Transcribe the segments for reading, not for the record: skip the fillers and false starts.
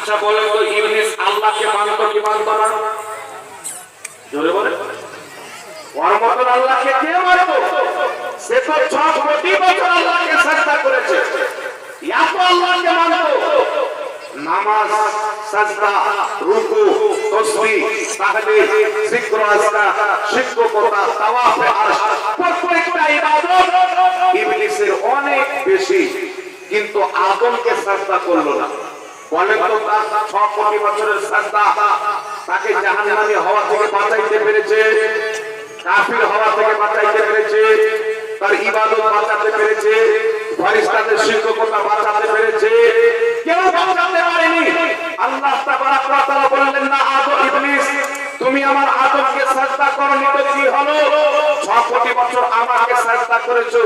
আচ্ছা বলেন তো ইবলিস আল্লাহকে মানতো কি মানতো না? জোরে বলেন। ওর মতন আল্লাহকে কে মানতো? সে তো 6 কোটি বছর আল্লাহকে সাজদা করেছে। এত আল্লাহকে মানতো। নামাজ, সাজদা, রুকু, তাসবিহ, তাহলিল, যিকর আজকার, শিক্ষকতা, তাওয়াফ, আরশ, প্রত্যেকটা ইবাদত ইবলিসের অনেক বেশি, কিন্তু আদমকে সাজদা করলো না। বলেন তো তার 6 কোটি বছরের সাজদা তাকে জাহান্নামী হওয়া থেকে বাঁচাইতে পেরেছে? কাফির হওয়া থেকে বাঁচাইতে পেরেছে? তার ইবাদত বাঁচাতে পেরেছে? ফেরেশতাদের শিক্ষকতা বাঁচাতে পেরেছে? কেউ বাঁচাতে পারেনি। আল্লাহ তাবারাক ওয়া তাআলা বললেন না আদম ইবলিস তুমি আমার আদমকে সাজদা করনি তো কি হলো? 6 কোটি বছর আমাকে সাজদা করেছো,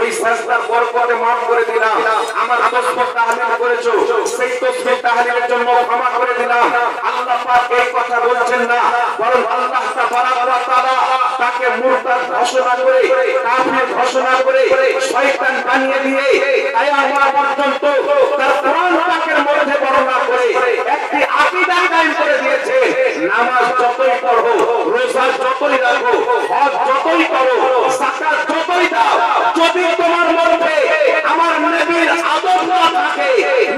ওই সাজদার বরকতে maaf করে দিলাম। আমার তাসবিহ তাহলিল করেছো, সেই তাসবিহ তাহলিলের জন্য ক্ষমা করে দিলাম। আল্লাহ পাক এই কথা বলছেন না, বরং আল্লাহ তাবারাক ওয়া তাআলা তাকে মুরতাদ ঘোষণা করে, কাফির ঘোষণা করে, শয়তান বানিয়ে দিয়ে কিয়ামত পর্যন্ত তার কোরআন পাকের মধ্যে বর্ণনা করে একটি আকীদা কায়েম করে দিয়েছে। নামাজ যতই পড়ো, রোজা যতই রাখো, হজ যতই করো, যাকাত যতই দাও, যদি তোমার মধ্যে আমার নবীর আদব না থাকে,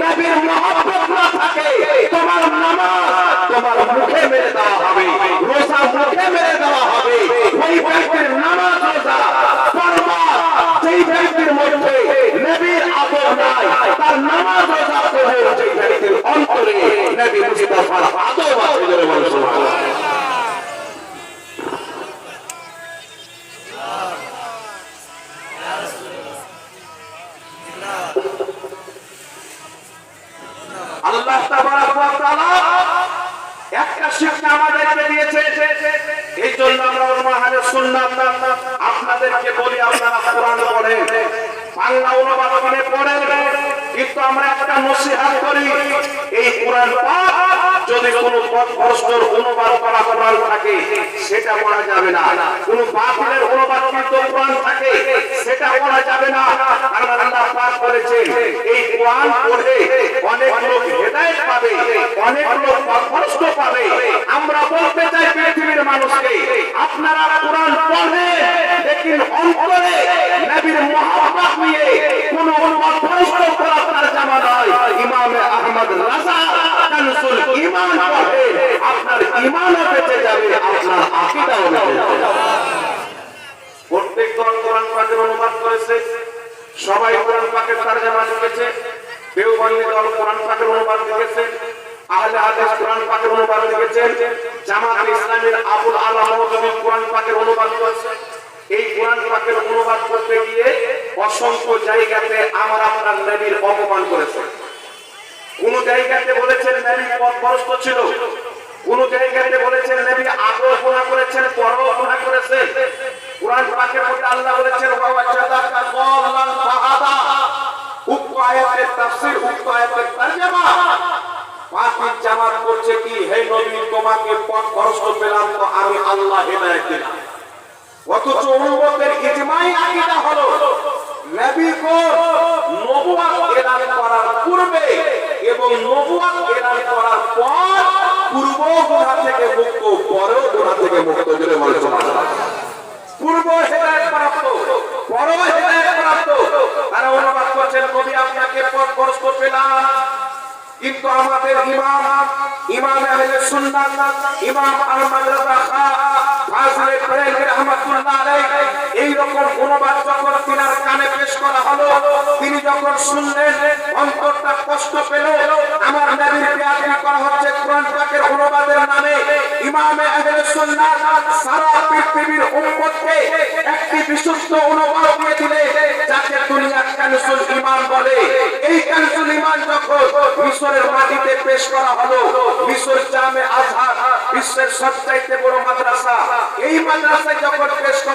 নবীর মহব্বত না থাকে, তোমার নামাজ তোমার মুখে মেরে দেওয়া হবে, রোজা মুখে মেরে দেওয়া হবে। ওই ব্যক্তির নামাজ রোজা বরবাদ। যেই ব্যক্তির মধ্যে নবীর আদব নাই, তার নামাজ রোজা পড়ে যেই ব্যক্তির অন্তরে নবী মুস্তাফার আদব আছে, জোরে বলেন সুবহানাল্লাহ। আল্লাহ তাবারাক ওয়া তাআলা একটা শিক্ষা আমাদেরকে দিয়েছে। এই জন্য আমরা উলামা আহলে সুন্নাত আপনাদেরকে বলি আপনারা কোরআন পড়েন, বাংলা অনুবাদ করে পড়েন, কিন্তু আমরা একটা নসিহত করি, এই কোরআন পাক যদি কোনো পথভ্রষ্টর অনুবাদ করা কোরআন থাকে সেটা পড়া যাবে না। কোনো বাতিলের অনুবাদকৃত কোরআন থাকে সেটা পড়া যাবে না। কারণ আল্লাহ পাক বলেছেন এই কোরআন পড়ে অনেক লোক হেদায়েত পাবে, অনেক লোক পথভ্রষ্ট পাবে। আমরা বলতে চাই পৃথিবীর মানুষকে, আপনারা কোরআন পড়েন, লেকিন অন্তরে নবীর মুহাব্বত নিয়ে কোন পথভ্রষ্ট করা আপনার জামা নয়। ইমামে আহমদ রাজা কানসুল ঈমান পড়ে, আপনার ঈমানও বেঁচে যাবে, আপনার আকীদাও বেঁচে যাবে। প্রত্যেক দল কোরআন পাকের অনুবাদ করেছে, সবাই কোরআন পাকের তরজমা লিখেছে। দেওবন্দি দল কোরআন পাকের অনুবাদ লিখেছে, আহলে হাদিস কোরআন পাকের অনুবাদ লিখেছেন, জামাত ইসলামের আবুল আলা মওদুদি কোরআন পাকের অনুবাদ করেছে। এই কোরআন পাকের অনুবাদ করতে গিয়ে অসংখ্য জায়গাতে আমার আপনার নবীর অপমান করেছে। কোন জায়গাতে বলেছেন নবী পথভ্রষ্ট ছিল, কোন জায়গাতে বলেছেন নবী আগেও গুনাহ করেছেন, পরেও গুনাহ করেছেন। কোরআন পাকের মধ্যে আল্লাহ বলেছেন ওয়া ওয়াজাদাকা দাল্লান ফাহাদা। উক্ত আয়াতের তাফসীর, উক্ত আয়াতের তরজমা বাতিল জামাত করছে কি, হে নবী তোমাকে পথভ্রষ্ট পেলাম তো আমি আল্লাহ হেদায়েত দিলাম। অথচ উম্মতের ইজমাই আকীদা হলো নবী কো নবুয়ত এলান করার পূর্বে এবং নবুয়ত এলান করার পর পূর্ব গুনাহ থেকে মুক্ত, পরেও গুনাহ থেকে মুক্ত। জোরে বলেন সুবহানাল্লাহ। পূর্ব হেদায়েত প্রাপ্ত, পরেও হেদায়েত প্রাপ্ত। তারা অনুবাদ করছেন নবী আপনাকে পথভ্রষ্ট পেলাম, কিন্তু আমাদের ইমাম আহলে সুন্নাত ইমাম আহমদ রাজা ফাজলে ফেরেলভি রাহমাতুল্লাহ আলাইহি এই রকম অনুবাদ যখন তিনার কানে পেশ করা হলো, তিনি যখন শুনলেন অন্তরটা কষ্ট পেল। আমার নবীর বেয়াদবি করা হচ্ছে কোরআন পাকের অনুবাদের নামে। ইমাম আহলে সুন্নাত সারা পৃথিবীর উম্মতকে একটি বিশুদ্ধ অনুবাদ দিয়ে দিলে, যাকে দুনিয়া কানসুল ঈমান বলে। এই কানসুল ঈমান যখন মিশরের মাটিতে পেশ করা হলো, মিশর জামে আজহার বিশ্বের সবচাইতে বড় মাদ্রাসা, এই মাদ্রাসায় যখন পেশ করা